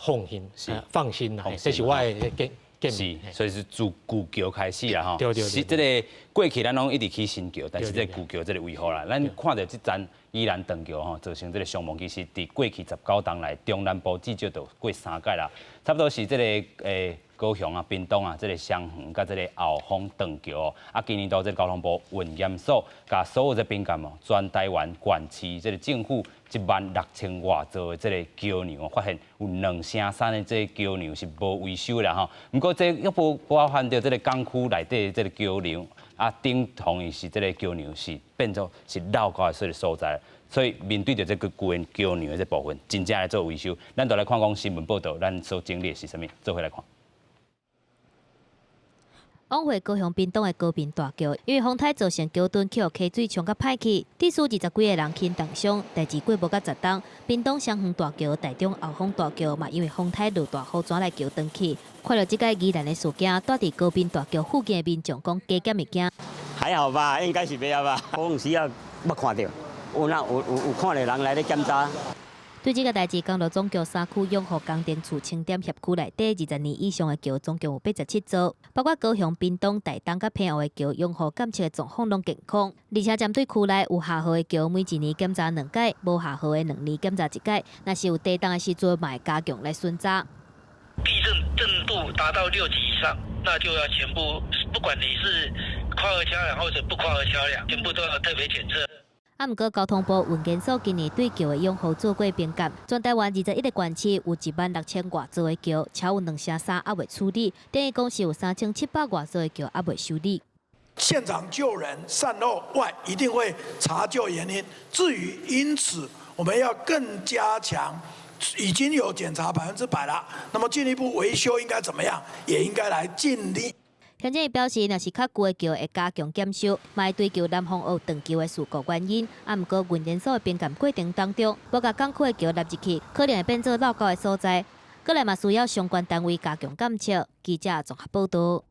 放心啦，这是我的建议。所以是自旧桥开始啦，吼。对。是这个过去咱拢一直起新桥，但是这旧桥这个维护啦，咱看到这站宜兰断桥吼，造成这个伤亡，其实伫过去19冬来，中南部至少都过3届啦，差不多是这个高雄啊、屏东啊，这个双园甲这个后丰断桥哦，啊，今年度这个交通部运检所，甲所有这宾馆哦，全台湾县市这个政府16000外座的这个桥梁哦，发现有2成3的这个桥梁是无维修啦吼。不过这又包含到这个港区内底这个桥梁啊，顶同伊是这个桥梁是变作是绕高的所在。所以面对着这个旧桥梁的这部分，真正来做维修，咱就来看讲新闻报道，咱所经历的是啥物，做回来看。往回高雄屏东的高屏大桥，因为风台造成桥墩桥溪水冲甲歹去，致使20几个人轻重伤。代志过无到10冬，屏东双园大桥、台中后丰大桥嘛，因为风台落大雨转来桥断去。看到这个宜兰的事件，住伫高屏大桥附近的民众讲加减物件。还好吧，应该是袂晓吧。可能是要看到，有看到人来咧检查。对这个代志，港岛总桥3区永和工程处清点协区内底20年以上的桥，总共有87座，包括高雄、屏东、台东甲平湖的桥，永和检测的状况拢健康。而且针对区内有下号的桥，每1年检查2届，无下号的2年检查1届。若是有地动的时阵，嘛会加强来巡查。地震度达到6级以上，那就要全部，不管你是跨河桥梁或者不跨河桥梁，全部都要特别检测。啊，毋过交通部运检所今年对桥的用户做过评价，全台湾21个县市有16000外座的桥，超有2成3还未处理，等于讲是有3700外座的桥还未修理。现场救人善后外，一定会查究原因。至于因此，我们要更加强，已经有检查100%了，那么进一步维修应该怎么样，也应该来尽力。乡亲表示，若是较旧的桥会加强检修，嘛会追究南方澳断桥的事故原因。啊，毋过运检所的评鉴过程当中，无甲港区的桥纳入去，可能会变做绕高的所在。过来嘛需要相关单位加强检测。记者综合报道。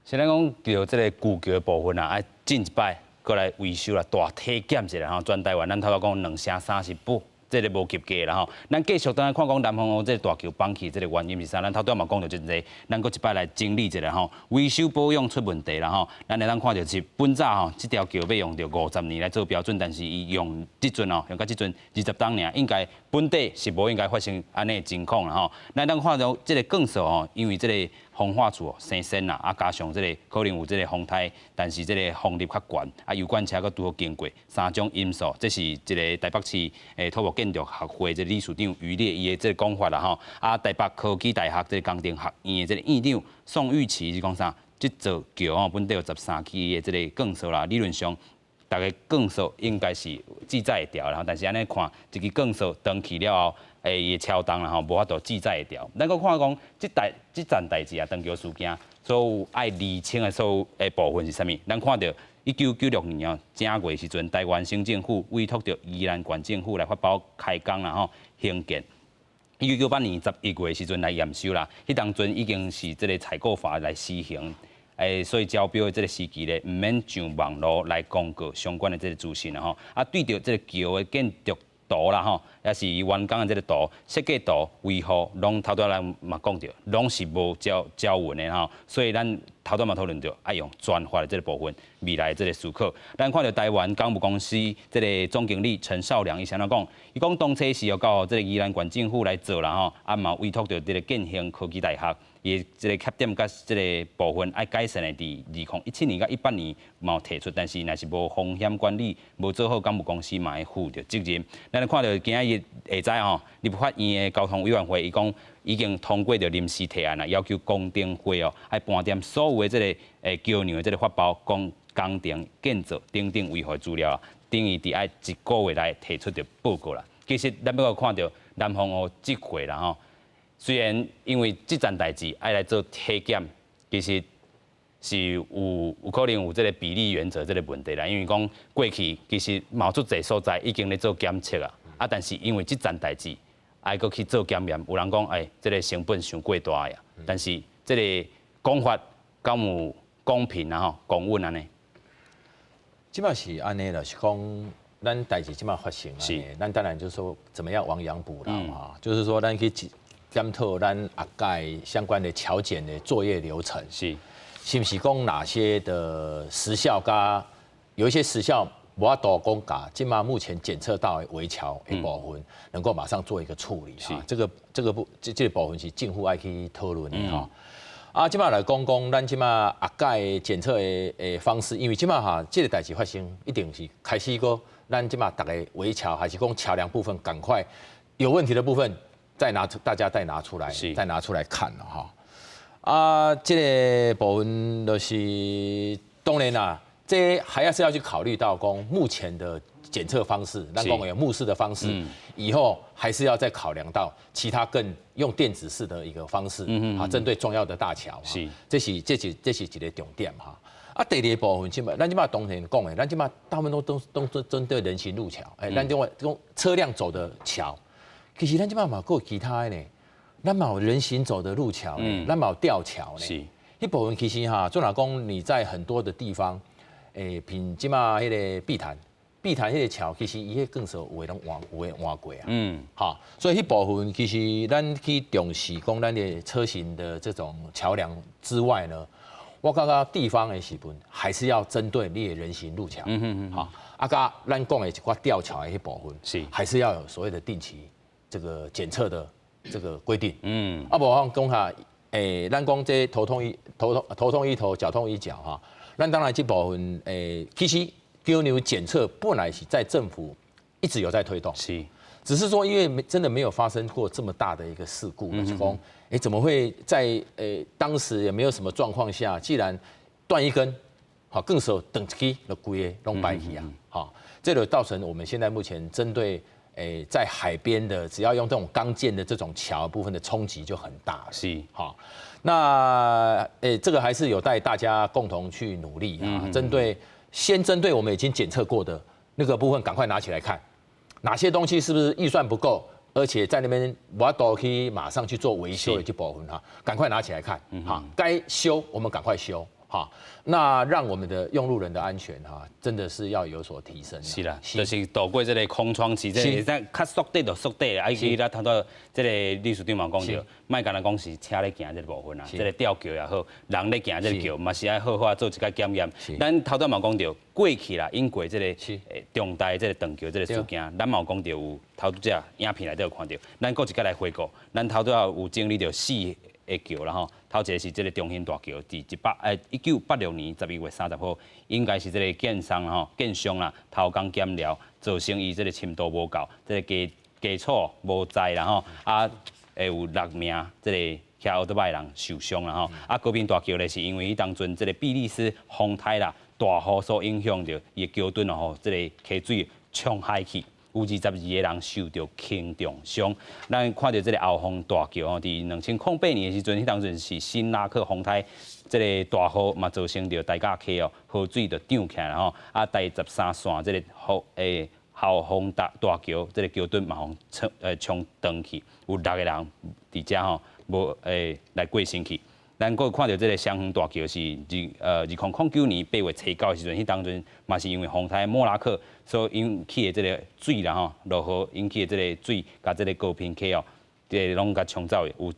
先来讲到这个旧桥的部分啊，爱进一摆过来维修啦，大体检一下吼。全台湾咱头头讲2成3是不。这个无及格啦吼，咱继续等下看讲南方澳这个大桥崩起，这个原因是啥？咱头拄嘛讲到真济，咱搁一摆来整理一下吼。维修保养出问题啦吼，咱来咱看到是本早吼，这条桥要用到50年来做标准，但是伊用即阵哦，用到即阵20当尔，应该本地是无应该发生安尼的情况啦吼。咱看到这个更数吼，因为这个风化柱生鏽啦，啊加上这个可能有这个风台，但是这个风力较悬，啊油管车搁拄好经过3种因素，这是一个台北市土木建筑学会这理事长于烈伊的这个讲法啦吼。啊台北科技大学这个工程学院的这个院长宋玉琪是讲啥？这座桥吼本地有13基的这个更数啦，理论上大概更数应该是记载会掉，然后但是安尼看，一支更数断去了后。伊超重啦吼，无法度记载会掉。咱搁看讲，这件代志啊，断桥事件，所有爱厘清的所有部分是啥物？咱看到1996年哦，正月时阵，台湾省政府委托着宜兰县政府来发包开工啦吼，兴建。1998年11月时阵来验收啦，迄当阵已经是这个采购法来施行。所以招标的这个时期咧，唔免上网络来公告相关的这个资讯啦吼。啊，对着这个桥的建筑图啦吼，也是完工的这个图、设计图、维护，拢头拄咱嘛讲着，拢是无交文的吼。所以咱头拄嘛讨论着爱用专法的这个部分，未来的这个思考。咱看到台湾港务公司这个总经理陈少良伊先来讲，伊讲当初是要到这个宜兰县政府来做啦吼，啊嘛委托着这个建兴科技大学。伊这个缺点甲这个部分爱改善的，伫2017年甲18年嘛有提出，但是若是无风险管理，无做好港务公司嘛会负着责任。咱看到今仔日下昼吼，立法院的交通委员会伊讲已经通过着临时提案啦，要求公证会哦，爱盘点所有的这个桥梁的这个发包、工程建造等等违法资料啊，等于伫爱1个月内提出着报告啦。其实咱要看到南方澳这回啦吼。虽然因为这件代志爱来做体检，其实是有可能有这个比例原则这个问题啦。因为讲过去其实冒出侪所在已经咧做检测啊，但是因为这件代志爱搁去做检验，有人讲这个成本伤过大呀。但是这个讲法敢有公平啊吼，公允安尼？即摆是安尼啦，是讲。咱代志即摆发生啊，咱当然就是说怎么样亡羊补牢啊，就是说咱去检讨咱下届相关的桥检的作业流程，是不是讲哪些的时效有一些时效无法度讲甲，即马目前检测到的围桥的部分，能够马上做一个处理哈。这个部分是政府爱去讨论的哈。啊，即马来讲，咱即马下届检测的方式，因为即马哈，这个代志发生，一定是开始个，咱即马大家围桥还是讲桥梁部分，赶快有问题的部分大家再拿出来，再拿出来看了哈。啊，这个部分就是当然啦，这还是要去考虑到讲目前的检测方式，咱讲有目视的方式，以后还是要再考量到其他更用电子式的一个方式，啊，针对重要的大桥，这是一个重点哈。啊，第二部分咱即马当然讲的，咱即马大部分都针对人行路桥，咱这种车辆走的桥，其实咱即马嘛有其他的呢，咱嘛有人行走的路桥，咱嘛有吊桥呢，迄部分其实哈，就拿讲你在很多的地方，凭即马迄个碧潭迄个桥，其实伊迄更是有的拢换过啊。好，所以迄部分其实咱去重视讲咱的车行的这种桥梁之外呢，我感觉地方的时阵还是要针对你的人行路桥。好，啊，甲咱讲的一寡吊桥的迄部分，还是要有所谓的定期这个检测的这个规定。啊，无像讲下，咱讲这头痛医头，脚痛医脚哈。咱当然这部分，其实丢牛检测本来是在政府一直有在推动，只是说因为真的没有发生过这么大的一个事故，就是说，怎么会在当时也没有什么状况下，既然断一根，好，更是等一支就规个拢白去啊，好，这就造成我们现在目前针对在海边的，只要用这种钢建的这种桥部分的冲击就很大，好。那这个还是有待大家共同去努力啊。先针对我们已经检测过的那个部分，赶快拿起来看，哪些东西是不是预算不够，而且在那边我都可以马上去做维修的这部分哈，赶快拿起来看，好，该修我们赶快修。好，那让我们的用路人的安全哈，真的是要有所提升。是啦，就是度过这个空窗期，这个较缩短就缩短，啊，其实咱头到这个律师长嘛讲着，莫干那讲是车咧行这个部分啊，这个吊桥也好，人咧行这个桥，嘛是爱好好做一个检验。咱头头嘛讲着，过去啦，因过这个重大这个断桥这个事件，咱嘛讲着有头拄只影片内底有看到，咱过一个来回顾，咱头拄有经历着4个桥啦吼，头一个是这个中兴大桥，伫1986年12月30号，应该是这个建商啦，偷工减料，造成伊这个深度无够，这个基础无在啦吼，啊，会有6名这个骑奥多拜人受伤啦吼，啊，高屏大桥咧是因为伊当阵这个比利时风台啦大雨所影响着，伊桥墩吼，这个溪水冲海去。有22个人受到轻重伤。咱看到这个后方大桥吼，伫2008年的时阵，迄当阵是新拉克风台，这个大雨嘛造成着大架溪哦，河水就涨起来啦吼。啊，第13线这个后方大桥，这个桥墩嘛冲断去，有6个人伫遮吼无来过身去。咱佫看到这个双峰大桥是2009年8月7号的时阵，迄当阵嘛是因为风台莫拉克所引起的这个水啦吼，落雨引起的这个水，甲这个高屏溪哦，拢甲冲走的，有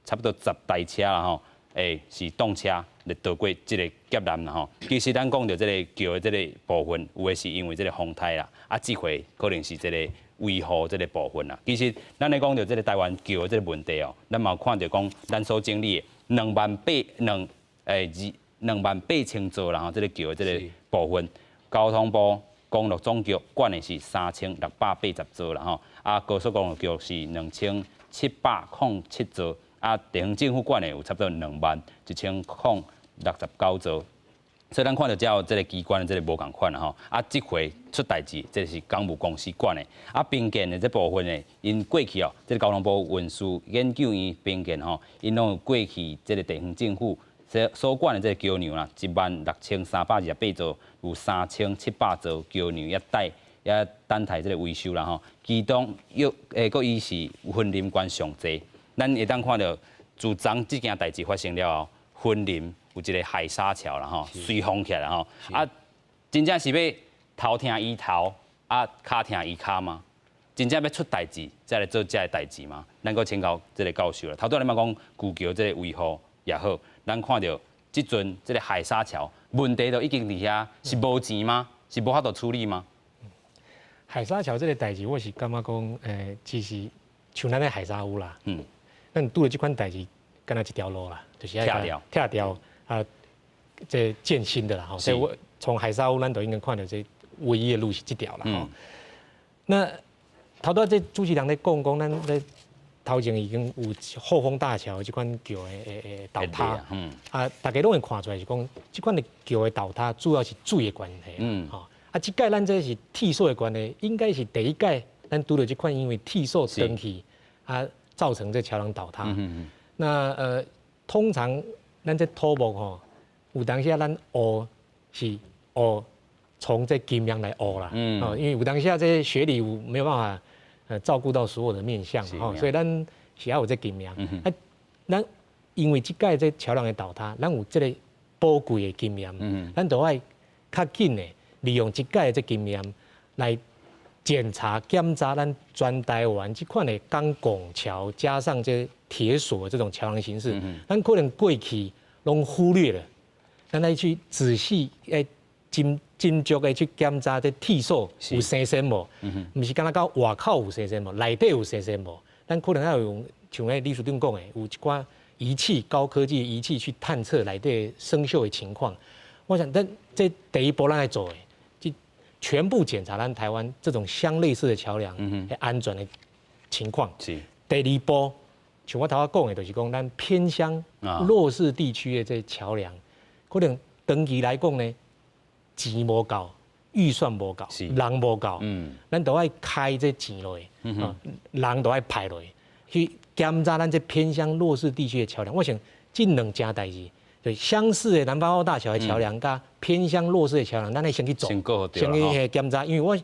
差不多10台车啦吼，是动车来渡过这个劫难啦吼。其实咱讲到这个桥的这个部分，有的是因为这个风台啦，啊，这回可能是这个维护这个部分啦。其实咱来讲到这个台湾桥的这个问题哦，咱嘛有看到讲咱所经历的。28000座啦吼，这个桥的这个部分，交通部公路总局管的是3680座啦吼，啊高速公路局是2707座，啊地方政府管的有差不多21069座，所以咱看到只有这个机关的这个无共款啦吼，啊这回出代志，这是港务公司管的，啊并建的这部分呢，因过去哦，这个交通部运输研究院并建吼，因拢有过去这个地方政府所管的这个桥梁啦，16328座，有3700座桥梁也等待这个维修啦吼，其中佫伊是分林关上济，咱会当看到自从这件代志发生了后，分林有一个海沙桥啦吼，随风起来啦吼，啊真正是要头听伊头，啊脚听伊脚吗？真正要出代志，再来做这个代志吗？咱佫请教这个教授啦。头拄咱嘛讲旧桥这个维护也好，咱看到即阵这个海沙桥问题就已经伫遐，是无钱吗？是无法度处理吗？海沙桥这个代志，我是感觉讲，其实像咱的海沙屋啦，咱拄了这款代志，敢若一条路啦，就是要拆掉啊，这建新的啦，吼。所以我从海沙屋，咱都应该看到这唯一的路是这条啦，吼。那头拄这主持人咧讲，咱咧头前已经有后丰大桥这款桥的倒塌，大家拢会看出来是讲，这款的桥的倒塌主要是水的关系，吼。这届咱这是铁索的关系，应该是第一届咱拄到这款因为铁索登去造成这桥梁倒塌。那通常咱这土木吼，有当时咱挖是挖从这金梁来挖啦，因为有当时这学理没有办法照顾到所有的面向，所以咱是要有这金梁。咱因为这届这桥梁的倒塌，咱有这个宝贵的经验，咱就要较紧的。利用这届这经验来检查、检查咱全台湾这款的钢拱桥加上这铁索这种桥梁形式，咱可能过去拢忽略了，咱来去仔细斟酌的去检查这铁索有生鏽无，唔是干那到外口有生鏽无，内底有生鏽无，咱可能要用像李署长讲的，有一寡仪器、高科技的仪器去探测内底生锈的情况。我想，咱这第一步咱来做的。全部检查咱台湾这种相类似的桥梁的安全的情况。是。第二步，像我头先讲的，就是讲咱偏乡弱势地区的这桥梁，可能长期来讲呢，钱无够，预算无够，人无够，咱都要开这钱落去，人都要派落去检查咱这偏乡弱势地区的桥梁。我想这两件代志。对相似的南方澳大桥的桥梁，甲偏乡弱势的桥梁，咱来先去做，先去检查。因为我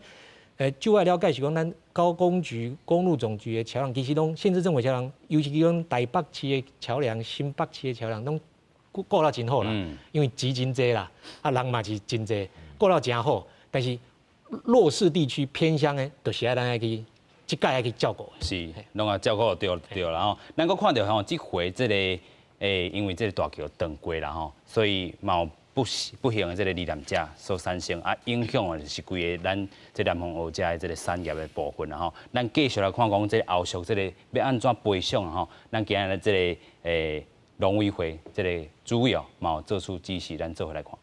就我了解是讲，咱高工局、公路总局的桥梁，其实拢县市政府桥梁，尤其是台北市的桥梁、新北市的桥梁，拢顾了真好啦。因为钱真济啦，人嘛是真济，顾了真好。但是弱势地区偏乡的，就是要咱要去这届要去照顾。是，拢啊照顾对啦吼。咱阁看到吼，这回这个。因为这个大桥断过啦吼，所以有不幸的这个罹难者所产生影响的就是规个咱这南方澳遮的这个产业的部分啦吼。咱继续来看讲这后续这个要安怎赔偿啊吼。咱今日这个农委会这个主委有做出指示，咱做回来看。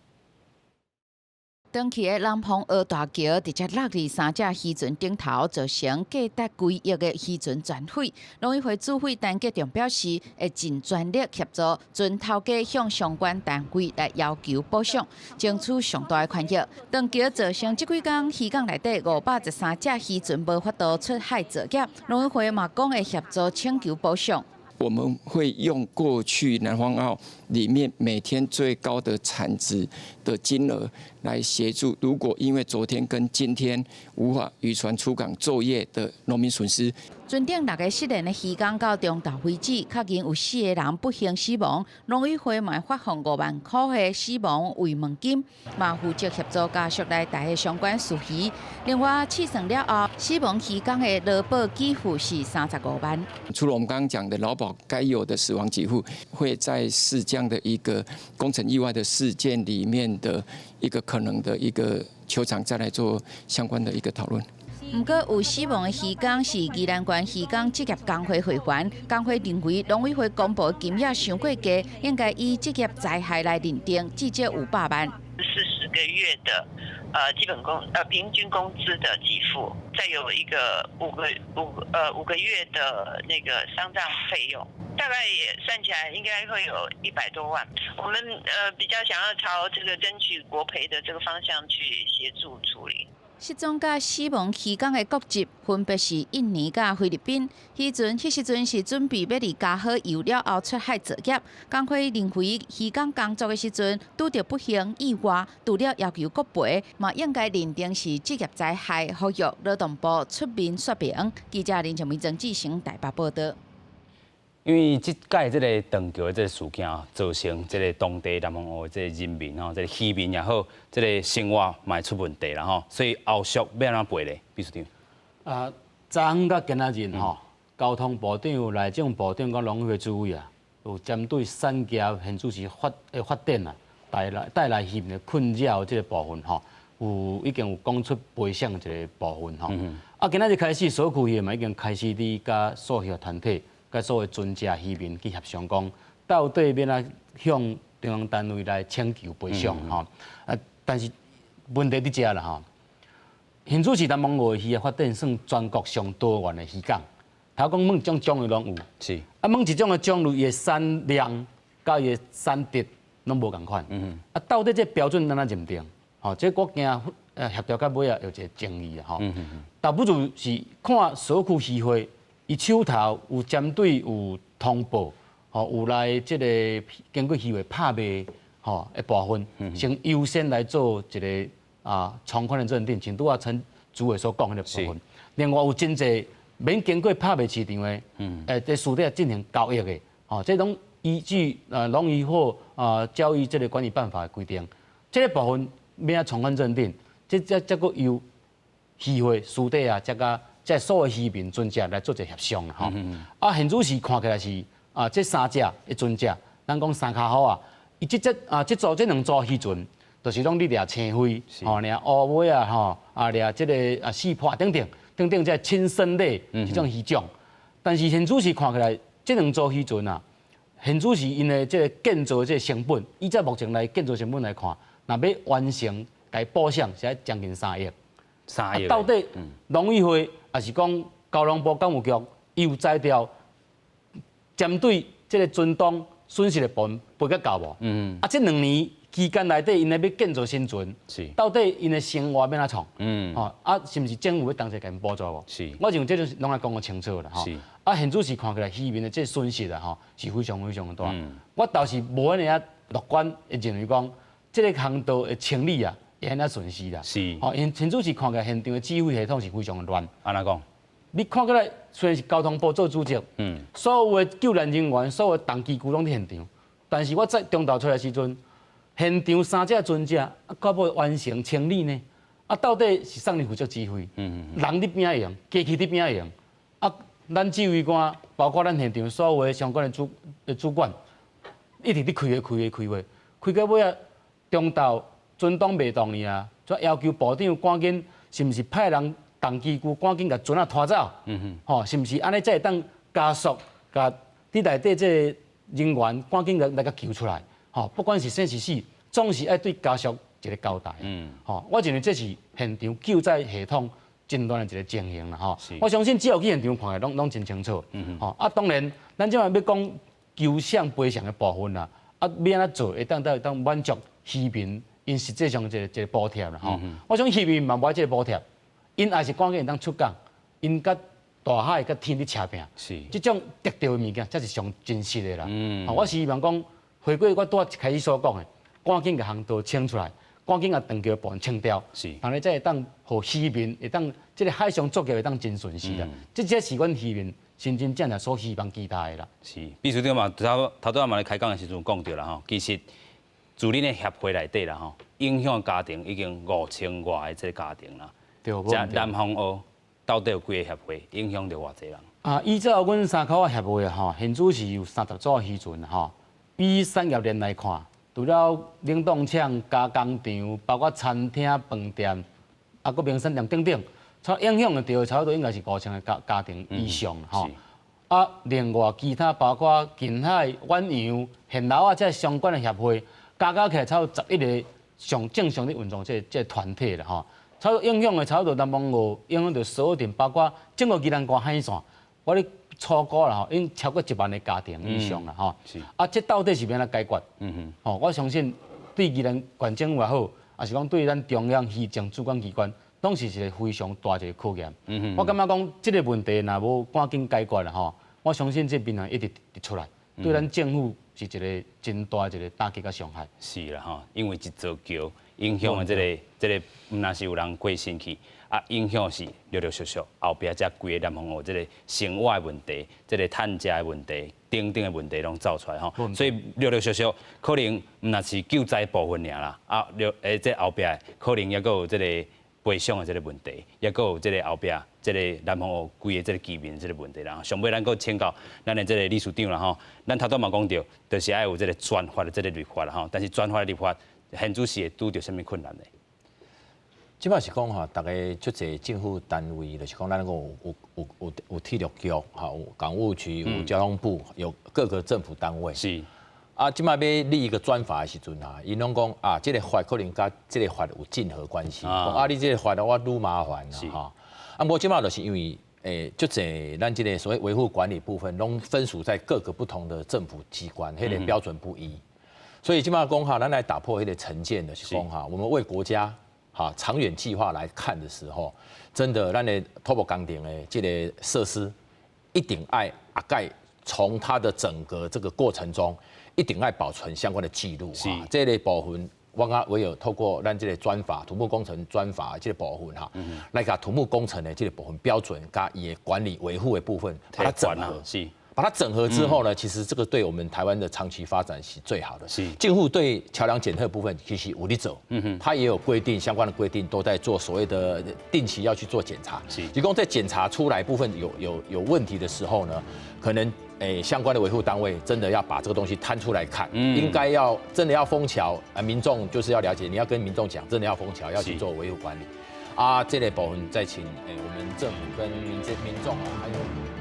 长期的南方澳大桥直接落入三只渔船顶头，造成价值几亿的渔船全毁。农委会主委陈吉仲表示，会尽全力协助准头家向相关单位来要求补偿，争取上大的权益。长桥造成这几天渔港内底513只渔船无法度出海作业，农委会嘛讲会协助请求补偿。我们会用过去南方澳里面每天最高的产值的金额来协助，如果因为昨天跟今天无法渔船出港作业的农民损失。船顶6个失联的渔港到中昼为止，确认有4个人不幸死亡。农委会嘛发放5万块的死亡慰问金，嘛负责协助家属来台的相关事宜。另外，试算了后，死亡渔港的劳保给付是35万。除了我们刚刚讲的劳保该有的死亡给付，会在这样的一个工程意外的事件里面的一个可能的一个球场，再来做相关的一个讨论。不过，有死亡的渔港是宜兰县渔港职业工会会员，工会认为农委会公布金额伤过低，应该以职业灾害来认定，至少500万。40个月的基本平均工资的给付，再有一个5个月的那个丧葬费用，大概也算起来应该会有100多万。我们比较想要朝这个争取国赔的这个方向去协助处理。失踪甲死亡渔港的国籍分别是印尼甲菲律宾。渔船迄时阵是准备要伫加好油了后出海作业。工会认为渔港工作的时阵拄到不幸意外，除了要求国赔，嘛应该认定是职业灾害，呼吁劳动部出面说明。记者林正明、曾志成台北报道。因为这届这个断桥的这个事件造成这个当地南方澳这个人民吼，这个渔民也好，这个生活嘛出问题啦吼，所以后续要安怎赔咧？秘书长。昨昏到今仔日吼，交通部长、内政部长甲农委会主委啊，有针对产业现主是发展啊，带来渔民的困扰这个部分吼，已经有讲出赔偿一个部分吼。啊，今仔日开始，所有区议嘛已经开始伫甲所有团体、甲所有专家渔民去协商讲，到底要哪向中央单位来请求赔偿吼。但是问题伫遮啦吼。现主是南方澳的鱼啊，发展算全国上多元的鱼港。头讲每种种类拢有，是。啊，每一种的种类伊的产量、甲伊的产值拢无共款。啊，到底这标准哪认定？吼，这我惊协调到尾啊有一个争议啊，吼。倒不如是看所区渔会，伊手头有针对有通报，吼，有来这个经过渔会拍卖，吼一部分，先优先来做一个。偿款的认定，像拄啊陈主委所讲迄个部分，另外有真侪免经过拍卖市场的，在私底进行交易的，这拢依据农渔获交易这个管理办法的规定，这个部分免啊偿款认定，这个由渔会私底这所有渔民专家来做一个协商啦，现主是看起来是这三只的船只，咱讲三脚好啊，伊这两组渔船。就是讲你掠青灰，掠乌尾啊，掠这个四破等等，这亲生类这种鱼种。但是现主是看起来，这两组渔船啊，现主是因为这个建造这成本，以在目前来建造成本来看，若要完成该补偿，是要将近3亿。3亿。到底农渔会还是讲交通部港务局有在调针对这个船东损失的部分赔甲够无？这2年。期间内底，因咧要建造新船，到底因的生活要哪创？是毋是政府要同齐给因补助无？我认为这就是拢爱讲个清楚啦，吼。现主是看起来渔民的这损失啊，吼是非常非常的大。我倒是无安尼啊乐观，会认为讲这个航道的清理啊，会安尼损失啦。现主是看起来现场的指挥系统是非常的乱。安怎讲？你看起来虽然是交通部做主席，所有的救援人员、所有的重机具拢伫现场，但是我在中岛出来时阵。现场3只船只，到尾完成清理呢？到底是谁负责指挥？人伫边仔用，机器伫边仔用。咱指挥官，包括咱现场所有的相关的主管，一直伫开到尾啊，中岛船东袂动呢啊，就要求部长赶紧，是毋是派人动机具赶紧甲船啊拖走？是毋是安尼才会当加速甲伫内底这人员赶紧来甲救出来？不管是生是死，总是爱对家属一个交代。我认为这是现场救灾系统真乱的一个情形啦。我相信只要去现场看的，拢真清楚。当然，咱即摆要讲求偿赔偿的部分啦，要安怎做会当满足渔民因实际上一个补贴啦。我想渔民嘛无爱这个补贴，因也是赶紧当出港，因甲大海甲天伫扯拼，这种得到的物件才是上真实的啦。我是希望讲。回归我拄一开始所讲的，赶紧甲航道清出来，赶紧甲断桥部分清掉，然后才会当互渔民会当这个海上作业会当真顺势啦。这是阮渔民真真正正所希望期待的啦。是，秘书长嘛，头拄仔嘛咧开讲的时阵讲着啦吼，其实自恁的协会内底啦吼，影响家庭已经5000外的这个家庭啦。对，南方澳到底有几个协会影响着偌济人？依照阮三口协会吼，现主是有30组渔船吼。以产业链来看，除了冷冻厂、加工厂，包括餐厅、饭店，搁名产店等等，影响的差不多应该是5000个家庭以上吼。另外其他包括近海、远洋、现楼这相关的协会，加起来差不多11个上正常的运作这团体啦吼。差不多影响的差不多南方澳影响到所有包括整个宜兰县海线，我咧。初估啦吼，已经超过1万个家庭以上啦吼。这到底是要安怎解决？我相信对宜兰县政府也好，也是讲对咱中央渔政主管机关，拢是一个非常大一个考验。我感觉讲这个问题若无赶紧解决啦吼，我相信这民怨一直出来，对咱政府是一个真大一个打击甲伤害。是啦吼，因为一座桥影响的这个，毋但是有人过身去。影响是陆陆续续，后壁才规个南方澳这个生活的问题、这个趁食的问题、等等的问题拢走出来吼。所以陆陆续续可能毋但是救灾部分尔啦，这后壁可能也阁有这个赔偿的这个问题，也阁有这个后壁这个南方澳规个这个居民这个问题啦。上尾咱阁请教咱的这个理事长啦吼，咱头拄嘛讲到，就是爱有这个专法的这个立法啦吼，但是专法的立法，现主是会拄着什么困难呢？即摆是讲哈，大家足侪政府单位，就是讲咱个有体育局，哈，有港务局，有交通部，有各个政府单位。是。啊，即摆要立一个专法的时阵啊，因拢讲啊，这个法可能甲这个法有竞合关系。啊，你这个法的我愈麻烦啦，哈。啊，无即摆就是因为足侪咱这个所谓维护管理部分，拢分属在各个不同的政府机关，迄个标准不一。所以即摆讲哈，咱来打破迄个成见的是讲哈，我们为国家哈长远计划来看的时候，真的咱的土木工程的这个设施，一定爱盖从它的整个这个过程中。一定要保存相关的记录啊！这类部分，我有透过咱这个专法土木工程专法这个部分哈，来把土木工程的这个部分标准加也管理维护的部分，把它整合，把它整合之后呢，其实这个对我们台湾的长期发展是最好的。政府对桥梁检测部分其实有力走，它也有规定，相关的规定都在做所谓的定期要去做检查。提供在检查出来部分有问题的时候呢，可能。相关的维护单位真的要把这个东西摊出来看，应该要真的要封桥，民众就是要了解，你要跟民众讲，真的要封桥，要去做维护管理。啊，这类部分再请我们政府跟民众啊，还有。